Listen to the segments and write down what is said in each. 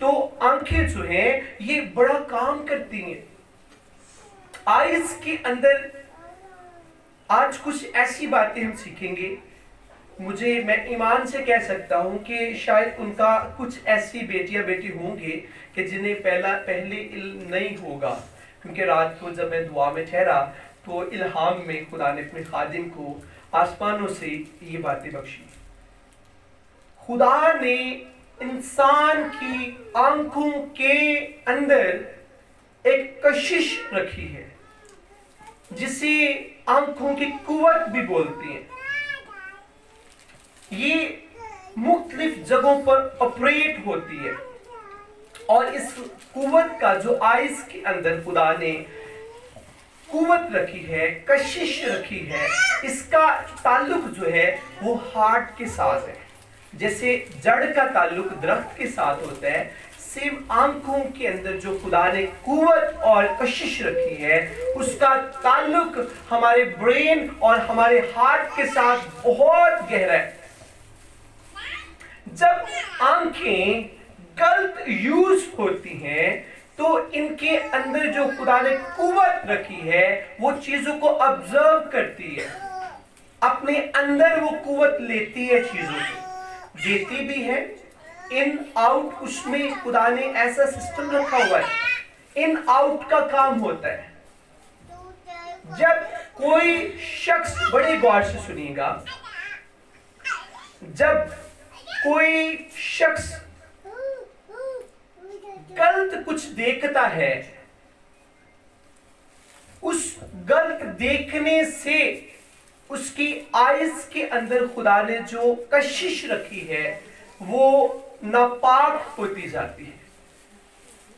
تو آنکھیں جو ہیں یہ بڑا کام کرتی ہیں. آئیز کے اندر آج کچھ ایسی باتیں ہم سیکھیں گے. میں ایمان سے کہہ سکتا ہوں کہ شاید ان کا کچھ ایسی بیٹیاں بیٹی ہوں گے کہ جنہیں پہلے علم نہیں ہوگا، کیونکہ رات کو جب میں دعا میں ٹھہرا تو الہام میں خدا نے اپنے خادم کو آسمانوں سے یہ باتیں بخشی. خدا نے انسان کی آنکھوں کے اندر ایک کشش رکھی ہے جسے آنکھوں کی قوت بھی بولتی ہیں. یہ مختلف جگہوں پر آپریٹ ہوتی ہے اور اس قوت کا جو آئیز کے اندر خدا نے قوت رکھی ہے، کشش رکھی ہے، اس کا تعلق جو ہے وہ ہارٹ کے ساتھ ہے. جیسے جڑ کا تعلق درخت کے ساتھ ہوتا ہے، سیم آنکھوں کے اندر جو خدا نے قوت اور کشش رکھی ہے اس کا تعلق ہمارے برین اور ہمارے ہارٹ کے ساتھ بہت گہرا ہے. جب آنکھیں غلط یوز ہوتی ہیں تو ان کے اندر جو خدا نے قوت رکھی ہے وہ چیزوں کو آبزرو کرتی ہے، اپنے اندر وہ قوت لیتی ہے، چیزوں کو دیتی بھی ہے. ان آؤٹ اس میں خدا نے ایسا سسٹم رکھا ہوا ہے، ان آؤٹ کا کام ہوتا ہے. جب کوئی شخص، بڑے غور سے سنیے گا، جب کوئی شخص غلط کچھ دیکھتا ہے، اس غلط دیکھنے سے اس کی آئیز کے اندر خدا نے جو کشش رکھی ہے وہ ناپاک ہوتی جاتی ہے.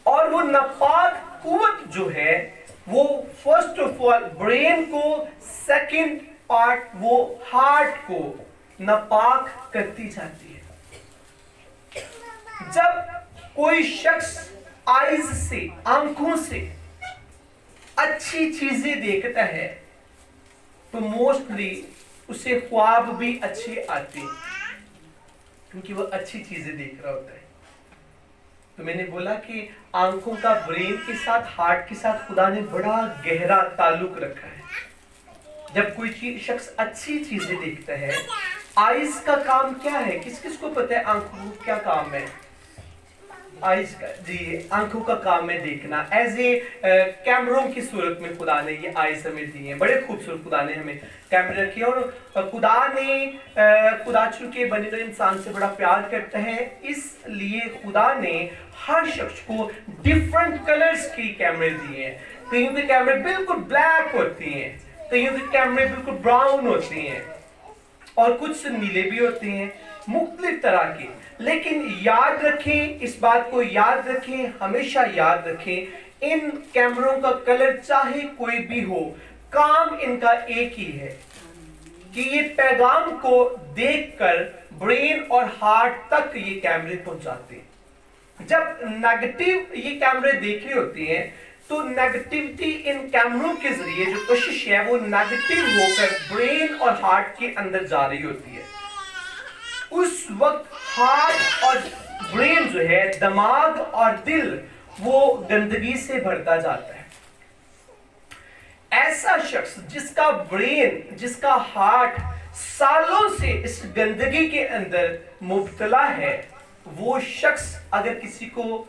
اور وہ ناپاک قوت جو ہے وہ فرسٹ آف آل برین کو، سیکنڈ پارٹ وہ ہارٹ کو ناپاک کرتی جاتی ہے. جب کوئی شخص آئیز سے، آنکھوں سے اچھی چیزیں دیکھتا ہے تو موسٹلی اسے خواب بھی اچھے آتے ہیں کیونکہ وہ اچھی چیزیں دیکھ رہا ہوتا ہے. تو میں نے بولا کہ آنکھوں کا برین کے ساتھ، ہارٹ کے ساتھ خدا نے بڑا گہرا تعلق رکھا ہے. جب کوئی شخص اچھی چیزیں دیکھتا ہے، آئیز کا کام کیا ہے؟ کس کس کو پتہ ہے آنکھوں کا کیا کام ہے؟ آئیز کا، جی، آنکھوں کا کام ہے دیکھنا. ایز اے کیمروں کی صورت میں خدا نے یہ آئیز ہمیں دی ہیں. بڑے خوبصورت خدا نے ہمیں کیمرے رکھے، اور خدا چونکہ بنی نوع انسان سے بڑا پیار کرتا ہے، اس لیے خدا نے ہر شخص کو ڈیفرنٹ کلرز کی کیمرے دیے ہیں. کہیں کے کیمرے بالکل بلیک ہوتی ہیں، کہیں کے کیمرے بالکل براؤن ہوتی ہیں، اور کچھ نیلے بھی ہوتے ہیں، مختلف طرح کے. لیکن یاد رکھیں، اس بات کو یاد رکھیں، ہمیشہ یاد رکھیں، ان کیمروں کا کلر چاہے کوئی بھی ہو، کام ان کا ایک ہی ہے کہ یہ پیغام کو دیکھ کر برین اور ہارٹ تک یہ کیمرے پہنچاتے ہیں. جب نیگیٹو یہ کیمرے دیکھ رہے ہوتے ہیں تو نیگیٹیوٹی ان کیمروں کے ذریعے جو کشش ہے وہ نیگیٹو ہو کر برین اور ہارٹ کے اندر جا رہی ہوتی ہے. اس وقت ہارٹ اور برین جو ہے، دماغ اور دل، وہ گندگی سے بھرتا جاتا ہے. ایسا شخص جس کا برین، جس کا ہارٹ سالوں سے اس گندگی کے اندر مبتلا ہے، وہ شخص اگر کسی کو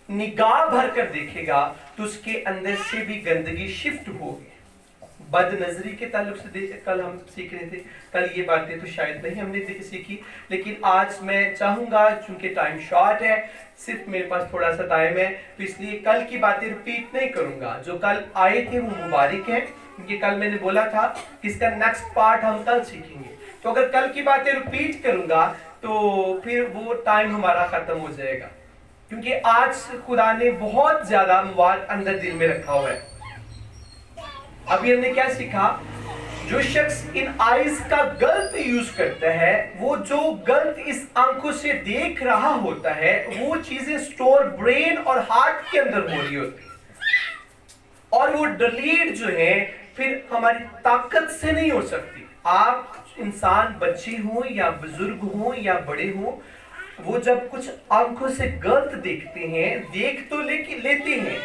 نگاہ بھر کر دیکھے گا تو اس کے اندر سے بھی گندگی شفٹ ہوگی. بد نظری کے تعلق سے کل ہم سیکھ رہے تھے، کل یہ باتیں تو شاید نہیں ہم نے سیکھی، لیکن آج میں چاہوں گا، چونکہ ٹائم شارٹ ہے، صرف میرے پاس تھوڑا سا ٹائم ہے، تو اس لیے کل کی باتیں ریپیٹ نہیں کروں گا. جو کل آئے تھے وہ مبارک ہیں، کیونکہ کل میں نے بولا تھا کہ اس کا نیکسٹ پارٹ ہم کل سیکھیں گے. تو اگر کل کی باتیں ریپیٹ کروں گا تو پھر وہ ٹائم ہمارا ختم ہو جائے گا، کیونکہ آج خدا نے بہت زیادہ مواد اندر دل میں رکھا ہوا ہے. ابھی ہم نے کیا سیکھا؟ جو شخص ان آئیز کا غلط یوز کرتا ہے، وہ جو غلط اس آنکھوں سے دیکھ رہا ہوتا ہے، وہ چیزیں سٹور برین اور ہارٹ کے اندر ہو رہی ہوتی ہیں، اور وہ ڈیلیٹ جو ہے پھر ہماری طاقت سے نہیں ہو سکتی. آپ انسان، بچے ہوں یا بزرگ ہوں یا بڑے ہوں، وہ جب کچھ آنکھوں سے غلط دیکھتے ہیں، دیکھ تو لیتے ہیں،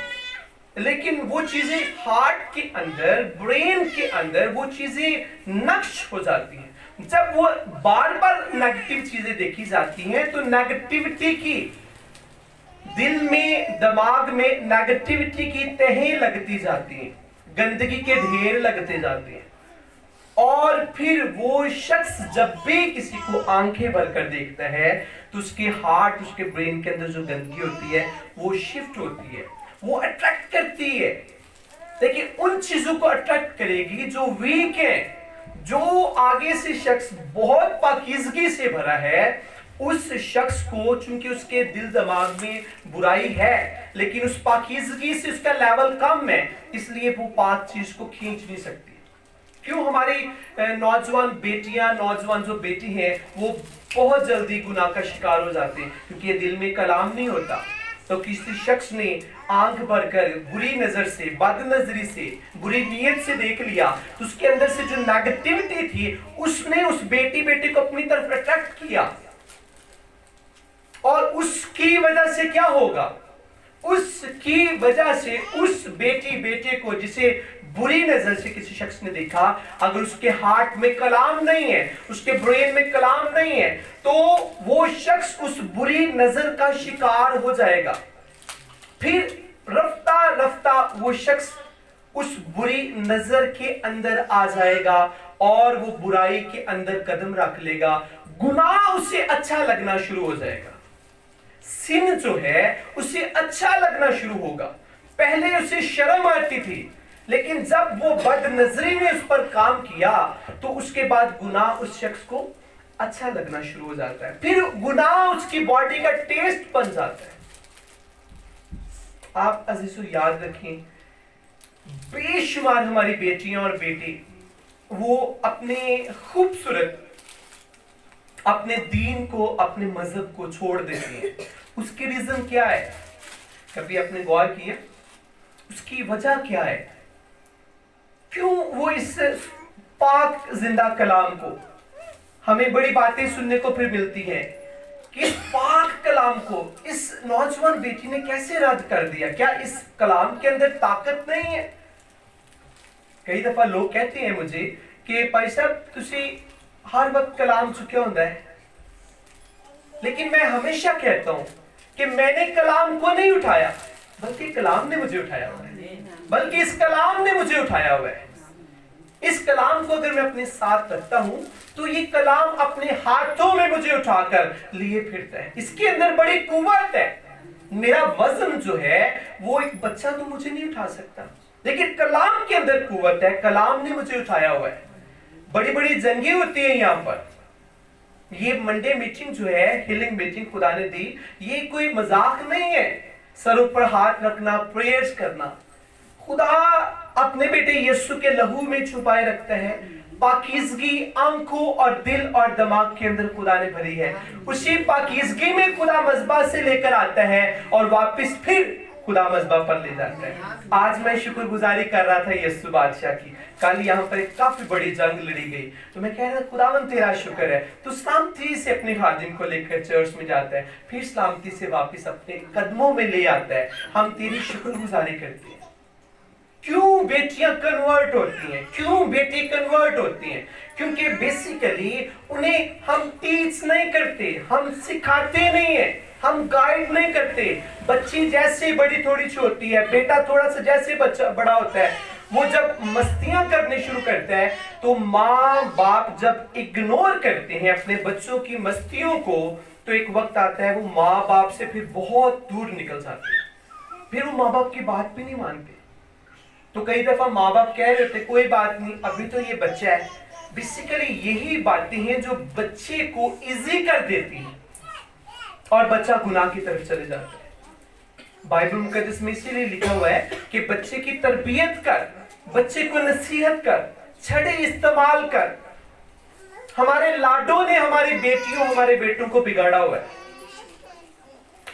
لیکن وہ چیزیں ہارٹ کے اندر، برین کے اندر وہ چیزیں نقش ہو جاتی ہیں۔ جب وہ بار بار نیگیٹو چیزیں دیکھی جاتی ہیں تو نیگیٹیوٹی کی دل میں، دماغ میں نیگیٹیوٹی کی تہیں لگتی جاتی ہیں، گندگی کے ڈھیر لگتے جاتے ہیں، اور پھر وہ شخص جب بھی کسی کو آنکھیں بھر کر دیکھتا ہے تو اس کے ہارٹ، اس کے برین کے اندر جو گندگی ہوتی ہے وہ شفٹ ہوتی ہے، وہ اٹریکٹ کرتی ہے۔ لیکن ان چیزوں کو اٹریکٹ کرے گی جو ویک ہیں، جو آگے سے شخص بہت پاکیزگی سے بھرا ہے، اس شخص کو چونکہ اس کے دل دماغ میں برائی ہے لیکن اس پاکیزگی سے اس کا لیول کم ہے، اس لیے وہ پاک چیز کو کھینچ نہیں سکتی۔ کیوں ہماری نوجوان بیٹیاں، نوجوان جو بیٹی ہیں وہ بہت جلدی گناہ کا شکار ہو جاتے ہیں؟ کیونکہ یہ دل میں کلام نہیں ہوتا۔ تو کسی شخص نے آنکھ بھر کر بری نظر سے، بد نظری سے، بری نیت سے دیکھ لیا تو اس کے اندر سے جو نیگیٹیوٹی تھی اس نے اس بیٹی کو اپنی طرف اٹریکٹ کیا، اور اس کی وجہ سے کیا ہوگا؟ اس کی وجہ سے اس بیٹے کو جسے بری نظر سے کسی شخص نے دیکھا، اگر اس کے ہارٹ میں کلام نہیں ہے، اس کے برین میں کلام نہیں ہے، تو وہ شخص اس بری نظر کا شکار ہو جائے گا۔ پھر رفتہ رفتہ وہ شخص اس بری نظر کے اندر آ جائے گا اور وہ برائی کے اندر قدم رکھ لے گا، گناہ اسے اچھا لگنا شروع ہو جائے گا، سن جو ہے اسے اچھا لگنا شروع ہوگا۔ پہلے اسے شرم آتی تھی، لیکن جب وہ بد نظری نے اس پر کام کیا تو اس کے بعد گناہ اس شخص کو اچھا لگنا شروع ہو جاتا ہے، پھر گناہ اس کی باڈی کا ٹیسٹ بن جاتا ہے۔ آپ عزیزو یاد رکھیں، بے شمار ہماری بیٹیاں اور بیٹے وہ اپنے خوبصورت، اپنے دین کو، اپنے مذہب کو چھوڑ دیتے ہیں۔ اس کی ریزن کیا ہے؟ کبھی آپ نے غور کیا اس کی وجہ کیا ہے؟ کیوں وہ اس پاک زندہ کلام کو، ہمیں بڑی باتیں سننے کو پھر ملتی ہیں کہ اس پاک کلام کو اس نوجوان بیٹی نے کیسے رد کر دیا؟ کیا اس کلام کے اندر طاقت نہیں ہے؟ کئی دفعہ لوگ کہتے ہیں مجھے کہ بھائی صاحب تسی ہر وقت کلام چکے ہوتا ہے، لیکن میں ہمیشہ کہتا ہوں کہ میں نے کلام کو نہیں اٹھایا بلکہ کلام نے مجھے اٹھایا ہوا ہے، بلکہ اس کلام نے مجھے اٹھایا ہوا ہے۔ اس کلام کو اگر میں اپنے ساتھ رکھتا ہوں تو یہ کلام اپنے ہاتھوں میں مجھے اٹھا کر لیے پھرتا ہے، اس کے اندر بڑی قوت ہے۔ میرا وزن جو ہے وہ ایک بچہ تو مجھے نہیں اٹھا سکتا، لیکن کلام کے اندر قوت ہے، کلام نے مجھے اٹھایا ہوا ہے۔ بڑی بڑی جنگیں ہوتی ہیں یہاں پر۔ یہ منڈے میٹنگ جو ہے، ہیلنگ میٹنگ خدا نے دی، یہ کوئی مذاق نہیں ہے۔ سروں پر ہاتھ رکھنا، پریئرز کرنا، خدا اپنے بیٹے یسوع کے لہو میں چھپائے رکھتا ہے۔ پاکیزگی آنکھوں اور دل اور دماغ کے اندر خدا نے بھری ہے، اسی پاکیزگی میں خدا مذبح سے لے کر آتا ہے اور واپس پھر خدا مذبح پر لے جاتا ہے۔ آج میں شکر گزاری کر رہا تھا یسوع بادشاہ کی، کل یہاں پر ایک کافی بڑی جنگ لڑی گئی، تو میں کہہ رہا تھا خداوند تیرا شکر ہے، تو سلامتی سے اپنے خادم کو لے کر چرچ میں جاتا ہے، پھر سلامتی سے واپس اپنے قدموں میں لے آتا ہے۔ ہم تیری شکر گزاری کرتے ہیں۔ کیوں بیٹیاں کنورٹ ہوتی ہیں؟ کیوں بیٹی کنورٹ ہوتی ہیں؟ کیونکہ بیسیکلی انہیں ہم ٹیچ نہیں کرتے، ہم سکھاتے نہیں ہیں، ہم گائیڈ نہیں کرتے۔ بچی جیسے بڑی تھوڑی سی ہوتی ہے، بیٹا تھوڑا سا جیسے بچہ بڑا ہوتا ہے، وہ جب مستیاں کرنے شروع کرتا ہے تو ماں باپ جب اگنور کرتے ہیں اپنے بچوں کی مستیوں کو، تو ایک وقت آتا ہے وہ ماں باپ سے پھر بہت دور نکل جاتے ہیں، پھر وہ ماں باپ کی بات بھی نہیں مانتے۔ تو کئی دفعہ ماں باپ کہہ رہے ہوتے کوئی بات نہیں، ابھی تو یہ بچہ ہے۔ بیسیکلی یہی باتیں ہیں جو بچے کو ایزی کر دیتی ہیں اور بچہ گناہ کی طرف چلے جاتا ہے۔ بائبل مقدس میں اسی لیے لکھا ہوا ہے کہ بچے کی تربیت کر، بچے کو نصیحت کر، چھڑے استعمال کر۔ ہمارے لاڈوں نے ہماری بیٹیوں، ہمارے بیٹوں کو بگاڑا ہوا ہے،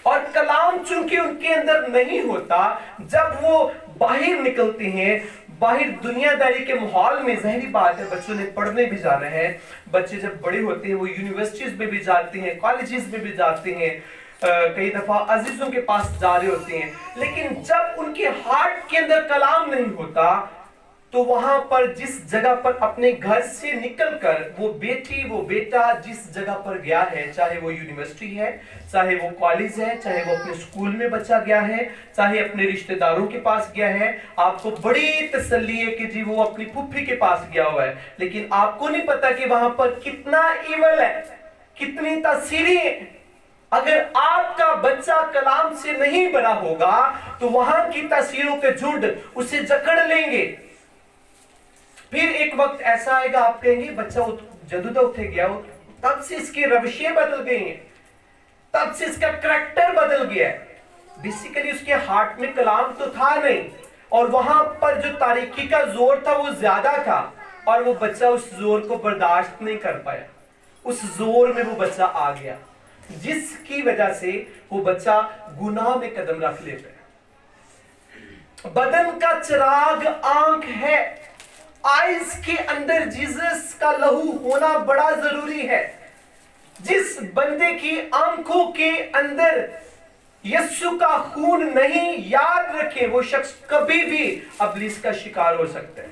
اور کلام چونکہ ان کے اندر نہیں ہوتا، جب وہ باہر نکلتے ہیں، باہر دنیا داری کے ماحول میں ظاہری بات ہے بچوں نے پڑھنے بھی جانا ہے. بچے جب بڑے ہوتے ہیں وہ یونیورسٹیز میں بھی جاتے ہیں, کالجز میں بھی جاتے ہیں, کئی دفعہ عزیزوں کے پاس جا رہے ہوتے ہیں, لیکن جب ان کے ہارٹ کے اندر کلام نہیں ہوتا تو وہاں پر جس جگہ پر اپنے گھر سے نکل کر وہ بیٹی وہ بیٹا جس جگہ پر گیا ہے, چاہے وہ یونیورسٹی ہے, چاہے وہ کالج ہے, چاہے وہ اپنے سکول میں بچہ گیا ہے, چاہے اپنے رشتہ داروں کے پاس گیا ہے, آپ کو بڑی تسلی ہے کہ جی وہ اپنی پھپھی کے پاس گیا ہوا ہے, لیکن آپ کو نہیں پتا کہ وہاں پر کتنا ایول ہے, کتنی تاثیریں ہیں. اگر آپ کا بچہ کلام سے نہیں بنا ہوگا تو وہاں کی تاثیروں کے جھنڈ اسے جکڑ لیں گے. پھر ایک وقت ایسا آئے گا آپ کہیں گے بچہ جدو اٹھے گیا, تب سے اس کی روشیں بدل گئی ہیں, تب سے اس کا کریکٹر بدل گیا ہے. بیسیکلی اس کے ہارٹ میں کلام تو تھا نہیں, اور وہاں پر جو تاریکی کا زور تھا وہ زیادہ تھا, اور وہ بچہ اس زور کو برداشت نہیں کر پایا. اس زور میں وہ بچہ آ گیا جس کی وجہ سے وہ بچہ گناہ میں قدم رکھ لیتا ہے. بدن کا چراغ آنکھ ہے. آئیز کے اندر جیزس کا لہو ہونا بڑا ضروری ہے. جس بندے کی آنکھوں کے اندر یسوع کا خون نہیں, یاد رکھیں وہ شخص کبھی بھی ابلیس کا شکار ہو سکتا ہے.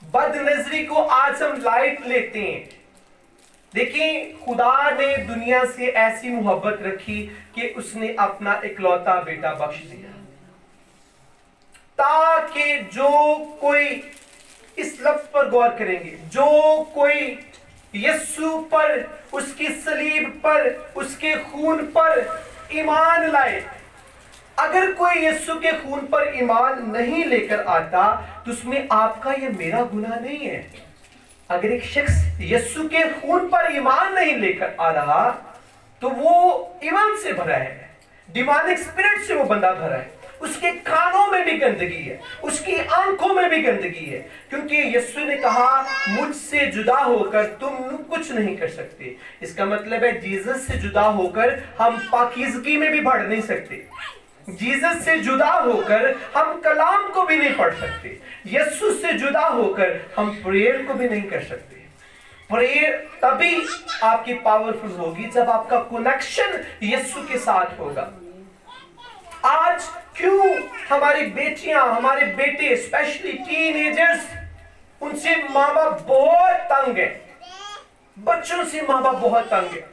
بد نظری کو آج ہم لائٹ لیتے ہیں. دیکھیں خدا نے دنیا سے ایسی محبت رکھی کہ اس نے اپنا اکلوتا بیٹا بخش دیا تاکہ جو کوئی اس لفظ پر غور کریں گے, جو کوئی یسوع پر, اس کی صلیب پر, اس کے خون پر ایمان لائے. اگر کوئی یسوع کے خون پر ایمان نہیں لے کر آتا تو اس میں آپ کا یا میرا گناہ نہیں ہے. اگر ایک شخص یسوع کے خون پر ایمان نہیں لے کر آ رہا تو وہ ایمان سے بھرا ہے, ڈیمانک اسپرٹ سے وہ بندہ بھرا ہے. اس کے کانوں میں بھی گندگی ہے, اس کی آنکھوں میں بھی گندگی ہے, کیونکہ یسوع نے کہا مجھ سے جدا ہو کر تم کچھ نہیں کر سکتے. اس کا مطلب ہے جیزس سے جدا ہو کر ہم پاکیزگی میں بھی بڑھ نہیں سکتے. جیزس سے جدا ہو کر ہم کلام کو بھی نہیں پڑھ سکتے. یسوع سے جدا ہو کر ہم پریئر کو بھی نہیں کر سکتے. پریئر تبھی آپ کی پاورفل ہوگی جب آپ کا کنیکشن یسوع کے ساتھ ہوگا. آج کیوں ہماری بیٹیاں, ہمارے بیٹے اسپیشلی ٹین ایجرز, ان سے ماں باپ بہت تنگ ہیں. بچوں سے ماں باپ بہت تنگ ہیں.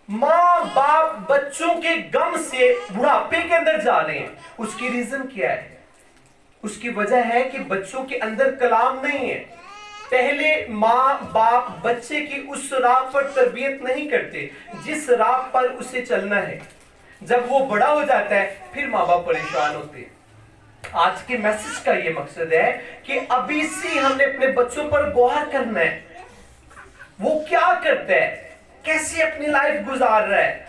ماں باپ بچوں کے غم سے بڑھاپے کے اندر جا رہے ہیں. اس کی ریزن کیا ہے؟ اس کی وجہ ہے کہ بچوں کے اندر کلام نہیں ہے. پہلے ماں باپ بچے کی اس راہ پر تربیت نہیں کرتے جس راہ پر اسے چلنا ہے. جب وہ بڑا ہو جاتا ہے پھر ماں باپ پریشان ہوتے ہیں. آج کے میسج کا یہ مقصد ہے کہ ابھی سے ہم نے اپنے بچوں پر غور کرنا ہے. وہ کیا کرتا ہے, کیسے اپنی لائف گزار رہا ہے,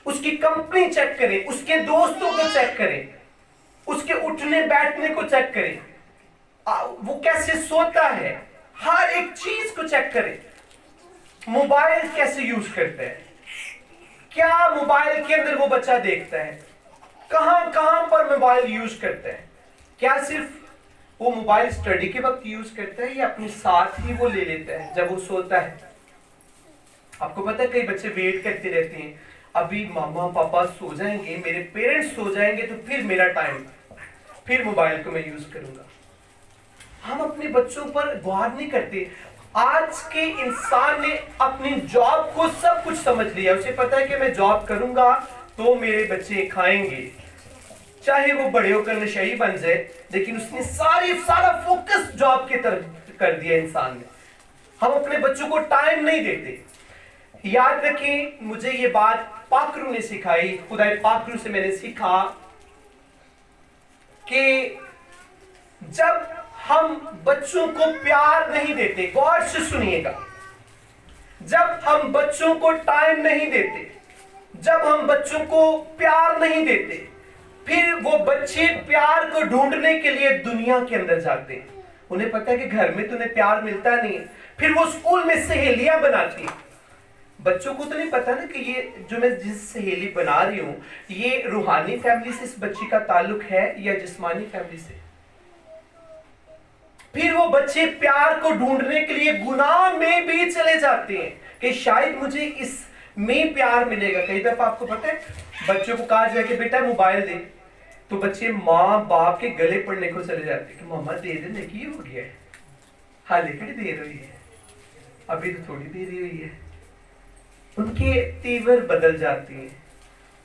اس کی کمپنی چیک کریں, اس کے دوستوں کو چیک کریں, اس کے اٹھنے بیٹھنے کو چیک کریں, وہ کیسے سوتا ہے, ہر ایک چیز کو چیک کریں. موبائل کیسے یوز کرتا ہے, کیا موبائل کے اندر وہ بچہ دیکھتا ہے, کہاں کہاں پر موبائل یوز کرتا ہے, کیا صرف وہ موبائل اسٹڈی کے وقت یوز کرتا ہے یا اپنے ساتھ ہی وہ لے لیتا ہے جب وہ سوتا ہے. آپ کو پتا ہے کئی بچے ویٹ کرتے رہتے ہیں, ابھی ماما پاپا سو جائیں گے, میرے پیرنٹس سو جائیں گے تو پھر میرا ٹائم, پھر موبائل کو میں یوز کروں گا. ہم اپنے بچوں پر غور نہیں کرتے. آج کے انسان نے اپنی جاب کو سب کچھ سمجھ لیا. اسے پتا ہے کہ میں جاب کروں گا تو میرے بچے کھائیں گے, چاہے وہ بڑے ہو کر نشئی بن جائے, لیکن اس نے سارا فوکس جاب کی طرف کر دیا انسان نے. ہم اپنے بچوں کو ٹائم نہیں دیتے. یاد رکھیں, مجھے یہ بات پاکرو نے سکھائی, خدا پاکرو سے میں نے سیکھا کہ جب ہم بچوں کو پیار نہیں دیتے, غور سے سنیے گا, جب ہم بچوں کو ٹائم نہیں دیتے, جب ہم بچوں کو پیار نہیں دیتے, پھر وہ بچے پیار کو ڈھونڈنے کے لیے دنیا کے اندر جاتے ہیں. انہیں پتا ہے کہ گھر میں تو انہیں پیار ملتا نہیں, پھر وہ اسکول میں سہیلیاں بناتی ہیں. بچوں کو تو نہیں پتا نا کہ یہ جو میں جس سہیلی بنا رہی ہوں یہ روحانی فیملی سے اس بچی کا تعلق ہے یا جسمانی فیملی سے. پھر وہ بچے پیار کو ڈھونڈنے کے لیے گناہ میں بھی چلے جاتے ہیں کہ شاید مجھے اس میں پیار ملے گا. کئی دفعہ آپ کو پتہ ہے بچوں کو کہا جائے کہ بیٹا موبائل دے تو بچے ماں باپ کے گلے پڑنے کو چلے جاتے ہیں کہ ماما دے دے کی ہو گیا ہے, حالے کڑی دیر ہوئی ہے, ابھی تو تھوڑی دیر ہوئی ہے. ان کے تیور بدل جاتے ہیں.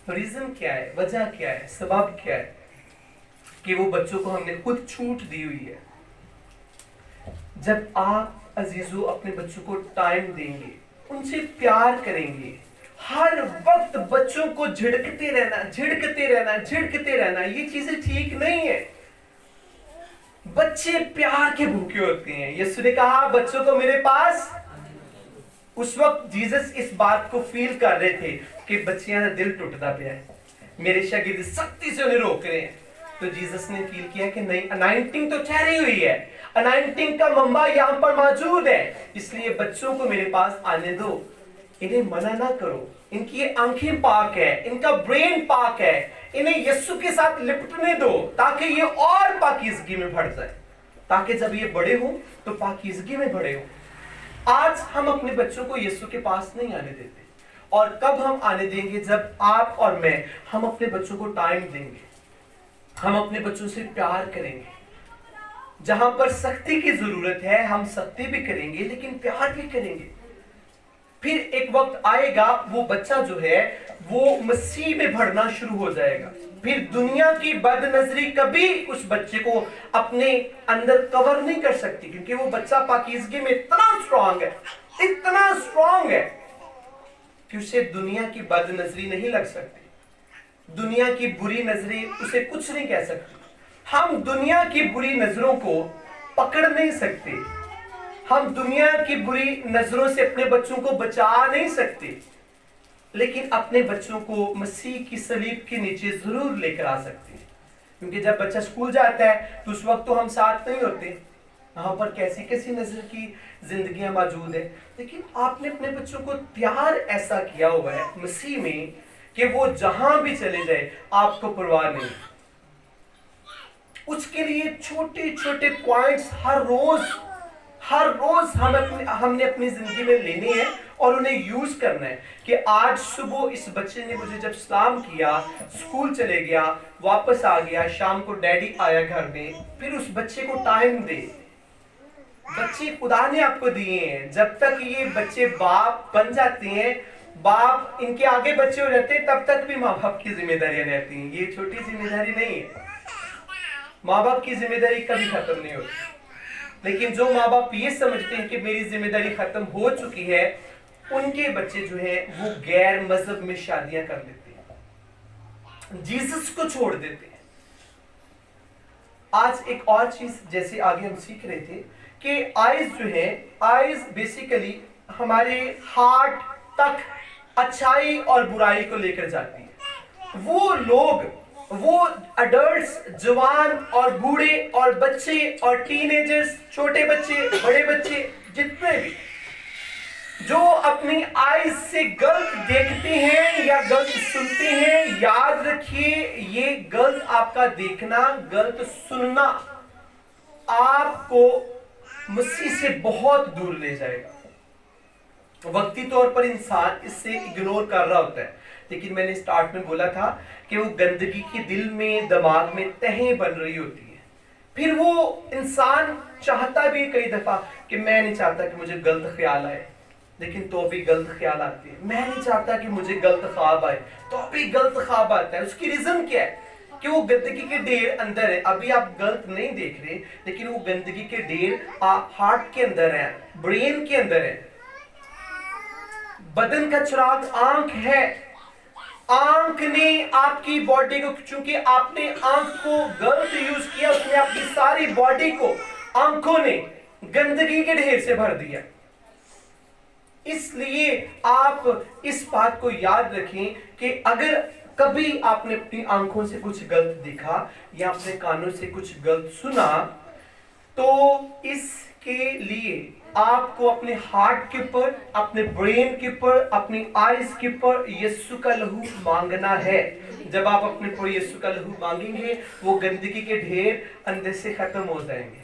ریزن کیا ہے, وجہ کیا ہے, سبب کیا ہے کہ وہ بچوں کو ہم نے خود چھوٹ دی ہوئی ہے. جب آپ عزیزو اپنے بچوں کو ٹائم دیں گے, ان سے پیار کریں گے, ہر وقت بچوں کو جھڑکتے رہنا, یہ چیزیں ٹھیک نہیں ہے. بچے پیار کے بھوکے ہوتے ہیں. یسوع نے کہا بچوں کو میرے پاس. اس وقت جیزس اس بات کو فیل کر رہے تھے کہ بچیاں کا دل ٹوٹتا پیا ہے, میرے شاگرد سختی سے انہیں روک رہے ہیں. تو جیزس نے فیل کیا کہ نہیں, انائنٹنگ تو ٹھہری ہوئی ہے, انائنٹنگ کا منبع یہاں پر موجود ہے, اس لیے بچوں کو میرے پاس آنے دو, انہیں منع نہ کرو. ان کی آنکھیں پاک ہے, ان کا برین پاک ہے, انہیں یسوع کے ساتھ لپٹنے دو تاکہ یہ اور پاکیزگی میں بڑھ جائے, تاکہ جب یہ بڑے ہوں تو پاکیزگی میں بڑے ہوں. آج ہم اپنے بچوں کو یسوع کے پاس نہیں آنے دیتے, اور کب ہم آنے دیں گے؟ جب آپ اور میں ہم اپنے بچوں کو ٹائم دیں گے, ہم اپنے بچوں سے پیار کریں گے. جہاں پر سختی کی ضرورت ہے ہم سختی بھی کریں گے لیکن پیار بھی کریں گے. پھر ایک وقت آئے گا وہ بچہ جو ہے وہ مسیح میں بڑھنا شروع ہو جائے گا. پھر دنیا کی بد نظری کبھی اس بچے کو اپنے اندر کور نہیں کر سکتی, کیونکہ وہ بچہ پاکیزگی میں اتنا سٹرونگ ہے کہ اسے دنیا کی بد نظری نہیں لگ سکتی. دنیا کی بری نظریں اسے کچھ نہیں کہہ سکتی. ہم دنیا کی بری نظروں کو پکڑ نہیں سکتے, ہم دنیا کی بری نظروں سے اپنے بچوں کو بچا نہیں سکتے, لیکن اپنے بچوں کو مسیح کی صلیب کے نیچے ضرور لے کر آ سکتے ہیں. کیونکہ جب بچہ اسکول جاتا ہے تو اس وقت تو ہم ساتھ نہیں ہوتے, وہاں پر کیسی نظر کی زندگیاں موجود ہیں, لیکن آپ نے اپنے بچوں کو پیار ایسا کیا ہوا ہے مسیح میں کہ وہ جہاں بھی چلے جائے آپ کو پرواہ نہیں. اس کے لیے چھوٹے چھوٹے پوائنٹس ہر روز ہم نے اپنی زندگی میں لینے ہیں اور انہیں یوز کرنا ہے. کہ آج صبح اس بچے نے مجھے جب سلام کیا, اسکول چلے گیا, واپس آ گیا, شام کو ڈیڈی آیا گھر میں, پھر اس بچے کو ٹائم دے. بچے خدا نے آپ کو دیے ہیں, جب تک یہ بچے باپ بن جاتے ہیں, باپ ان کے آگے بچے ہو جاتے ہیں, تب تک بھی ماں باپ کی ذمہ داریاں رہتی ہیں. یہ چھوٹی ذمہ داری نہیں ہے, ماں باپ کی ذمہ داری کبھی ختم نہیں ہوتی. لیکن جو ماں باپ یہ سمجھتے ہیں کہ میری ذمہ داری ختم ہو چکی ہے, ان کے بچے جو ہیں وہ غیر مذہب میں شادیاں کر لیتے ہیں, جیسس کو چھوڑ دیتے ہیں. آج ایک اور چیز جیسے آگے ہم سیکھ رہے تھے کہ آئیز جو ہے, آئیز بیسیکلی ہمارے ہارٹ تک اچھائی اور برائی کو لے کر جاتی ہے. وہ لوگ, وہ اڈلٹس, جوان اور بوڑھے اور بچے اور ٹین-ایجرز, چھوٹے بچے, بڑے بچے, جتنے بھی جو اپنی آئیز سے غلط دیکھتے ہیں یا غلط سنتے ہیں, یاد رکھیے یہ غلط آپ کا دیکھنا, غلط سننا آپ کو مسیح سے بہت دور لے جائے گا. وقتی طور پر انسان اس سے اگنور کر رہا ہوتا ہے, لیکن میں نے سٹارٹ میں بولا تھا کہ وہ گندگی کے دل میں, دماغ میں تہیں بن رہی ہوتی ہے. پھر وہ انسان چاہتا بھی کئی دفعہ کہ میں نہیں چاہتا کہ مجھے غلط خیال آئے, لیکن تو بھی غلط خیال آتے ہیں. میں نہیں چاہتا کہ مجھے غلط خواب آئے, تو بھی غلط خواب آتا ہے. اس کی ریزن کیا ہے؟ کہ وہ گندگی کے ڈھیر اندر ہے. ابھی آپ غلط نہیں دیکھ رہے, لیکن وہ گندگی کے ڈھیر ہارٹ کے اندر ہے, برین کے اندر ہے. بدن کا چراغ آنکھ ہے. آنکھ نے آپ کی باڈی کو, چونکہ آپ نے آنکھ کو غلط یوز کیا, اس نے آپ کی ساری باڈی کو, آنکھوں نے گندگی کے ڈھیر سے بھر دیا. اس لیے آپ اس بات کو یاد رکھیں کہ اگر کبھی آپ نے اپنی آنکھوں سے کچھ غلط دیکھا یا اپنے کانوں سے کچھ غلط سنا, تو اس کے لیے آپ کو اپنے ہارٹ کے پر, اپنے برین کے پر, اپنی آئیز کے پر یسوع کا لہو مانگنا ہے. جب آپ اپنے پر یسوع کا لہو مانگیں گے, وہ گندگی کے ڈھیر اندر سے ختم ہو جائیں گے.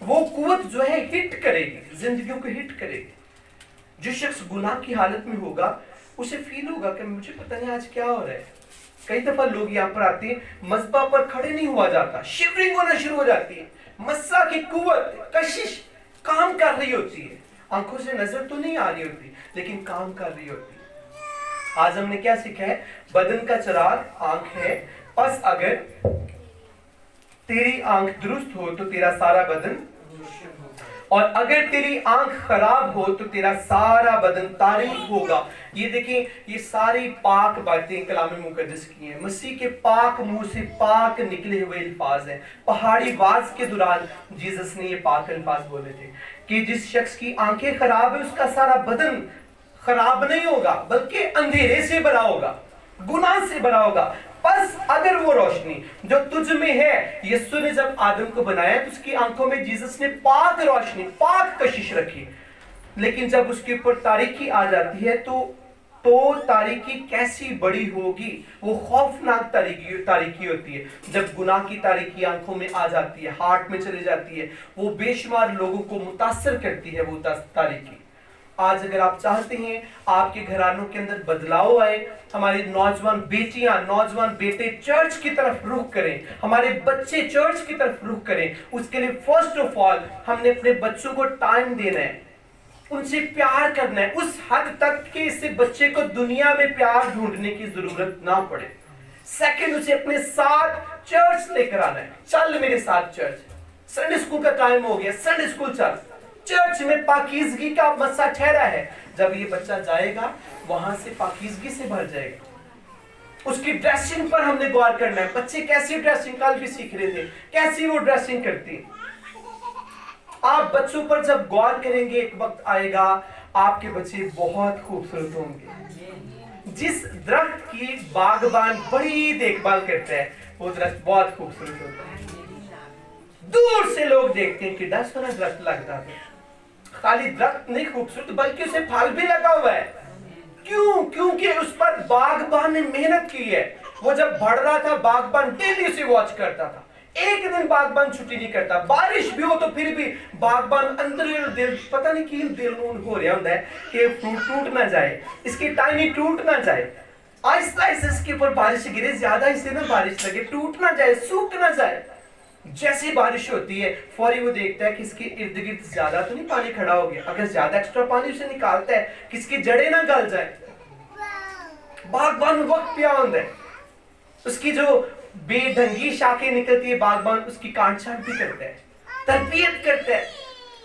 وہ قوت جو ہے ہٹ کرے گی، زندگیوں کو ہٹ کرے گی. جو شخص گناہ کی حالت میں ہوگا اسے فیل ہوگا کہ مجھے پتہ نہیں آج کیا ہو رہا ہے. کئی دفعہ لوگ یہاں پر آتے ہیں، مذبح پر کھڑے نہیں ہوا جاتا، شیورنگ ہونا شروع ہو جاتی ہے. مسا کی قوت، کشش کام کر رہی ہوتی ہے. آنکھوں سے نظر تو نہیں آ رہی ہوتی لیکن کام کر رہی ہوتی ہے. آج ہم نے کیا سیکھا ہے؟ بدن کا چراغ آنکھ ہے. پس اگر تیری آنکھ درست ہو تو تیرا سارا بدن، اور اگر تیری آنکھ خراب ہو تو تیرا سارا بدن تاریک ہوگا. یہ دیکھیں، یہ ساری پاک باتیں کلام مقدس کی ہیں، مسیح کے پاک منہ سے پاک نکلے ہوئے الفاظ ہیں. پہاڑی واز کے دوران جیسس نے یہ پاک الفاظ بولے تھے کہ جس شخص کی آنکھیں خراب ہے اس کا سارا بدن خراب نہیں ہوگا بلکہ اندھیرے سے بھرا ہوگا، گناہ سے بھرا ہوگا. پس اگر وہ روشنی جو تجھ میں ہے، یسوع نے جب آدم کو بنایا تو اس کی آنکھوں میں جیسس نے پاک روشنی، پاک کشش رکھی. لیکن جب اس کے اوپر تاریکی آ جاتی ہے تو تاریکی کیسی بڑی ہوگی. وہ خوفناک تاریکی ہوتی ہے. جب گناہ کی تاریکی آنکھوں میں آ جاتی ہے، ہارٹ میں چلی جاتی ہے، وہ بے شمار لوگوں کو متاثر کرتی ہے وہ تاریکی. آج اگر آپ چاہتے ہیں آپ کے گھرانوں کے اندر بدلاؤ آئے، ہماری نوجوان بیٹیاں، نوجوان بیٹے چرچ کی طرف رخ کریں، ہمارے بچے چرچ کی طرف رخ کریں، اس کے لیے فرسٹ آف آل ہم نے اپنے بچوں کو ٹائم دینا ہے، ان سے پیار کرنا ہے اس حد تک کہ اس سے بچے کو دنیا میں پیار ڈھونڈنے کی ضرورت نہ پڑے. سیکنڈ، اسے اپنے ساتھ چرچ لے کر آنا ہے. چل میرے ساتھ چرچ، سنڈے اسکول کا ٹائم ہو گیا، سنڈے اسکول چل. چرچ میں پاکیزگی کا مسا ٹھہرا ہے. جب یہ بچہ جائے گا وہاں سے پاکیزگی سے بھر جائے گا. اس کی ڈریسنگ پر ہم نے غور کرنا ہے. بچے کیسی ڈریسنگ، کل بھی سیکھ رہے تھے، کیسی وہ ڈریسنگ کرتی. آپ بچوں پر جب غور کریں گے ایک وقت آئے گا آپ کے بچے بہت خوبصورت ہوں گے. جس درخت کی باغبان بڑی دیکھ بھال کرتا ہے وہ درخت بہت خوبصورت ہوتا ہے. دور سے لوگ دیکھتے ہیں کہ 10 والا درخت لگتا ہے. خالی درخت نہیں خوبصورت بلکہ اسے پھل بھی لگا ہوا ہے. کیوں؟ کیونکہ اس پر باغبان نے محنت کی ہے. وہ جب بڑھ رہا تھا باغبان ڈیلی اسے واچ کرتا تھا. ایک دن باغبان چھٹی نہیں کرتا. بارش بھی ہو تو پھر بھی باغبان اندر دل پتہ نہیں کیوں دل ہو رہا ہوتا ہے کہ فروٹ ٹوٹ نہ جائے، اس کی ٹائنی ٹوٹ نہ جائے. آہستہ آہستہ اس کے اوپر بارش گرے، زیادہ اس سے نہ بارش لگے، ٹوٹ نہ جائے، سوکھ نہ جائے. جیسی بارش ہوتی ہے فوری وہ دیکھتا ہے کہ اس کے ارد گرد زیادہ تو نہیں پانی کھڑا ہو گیا. اگر زیادہ ایکسٹرا پانی اسے نکالتا ہے کہ اس کی جڑیں نہ گل جائے. باغبان وقت پہ آندا ہے. اس کی جو بے ڈھنگی شاخیں نکلتی ہے باغبان اس کی کاٹ چھانٹ بھی کرتا ہے، تربیت کرتا ہے.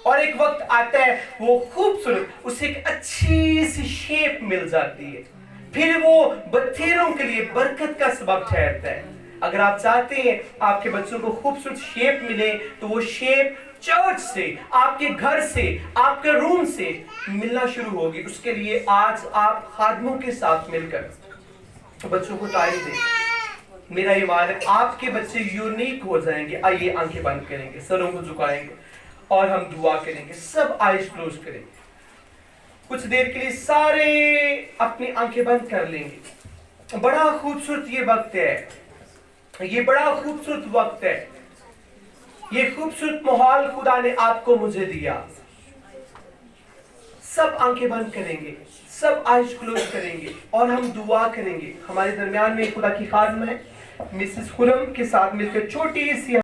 اور ایک وقت آتا ہے وہ خوبصورت اسے ایک اچھی سی شیپ مل جاتی ہے. پھر وہ بتھیروں کے لیے برکت کا سبب ٹھہرتا ہے. اگر آپ چاہتے ہیں آپ کے بچوں کو خوبصورت شیپ ملے تو وہ شیپ چرچ سے، آپ کے گھر سے، آپ کے روم سے ملنا شروع ہوگی. اس کے لیے آج آپ خادموں کے ساتھ مل کر بچوں کو ٹائم دیں. میرا ایمان ہے آپ کے بچے یونیک ہو جائیں گے. آئیے آنکھیں بند کریں گے، سروں کو جھکائیں گے اور ہم دعا کریں گے. سب آئیز کلوز کریں گے. کچھ دیر کے لیے سارے اپنی آنکھیں بند کر لیں گے. بڑا خوبصورت یہ وقت ہے، یہ بڑا خوبصورت وقت ہے. یہ خوبصورت ماحول خدا نے آپ کو مجھے دیا. سب آنکھیں بند کریں گے، سب آئیز کلوز کریں گے اور ہم دعا کریں گے. ہمارے درمیان میں خدا کی خادم ہے مسز خرم کے ساتھ مل کر چھوٹی سی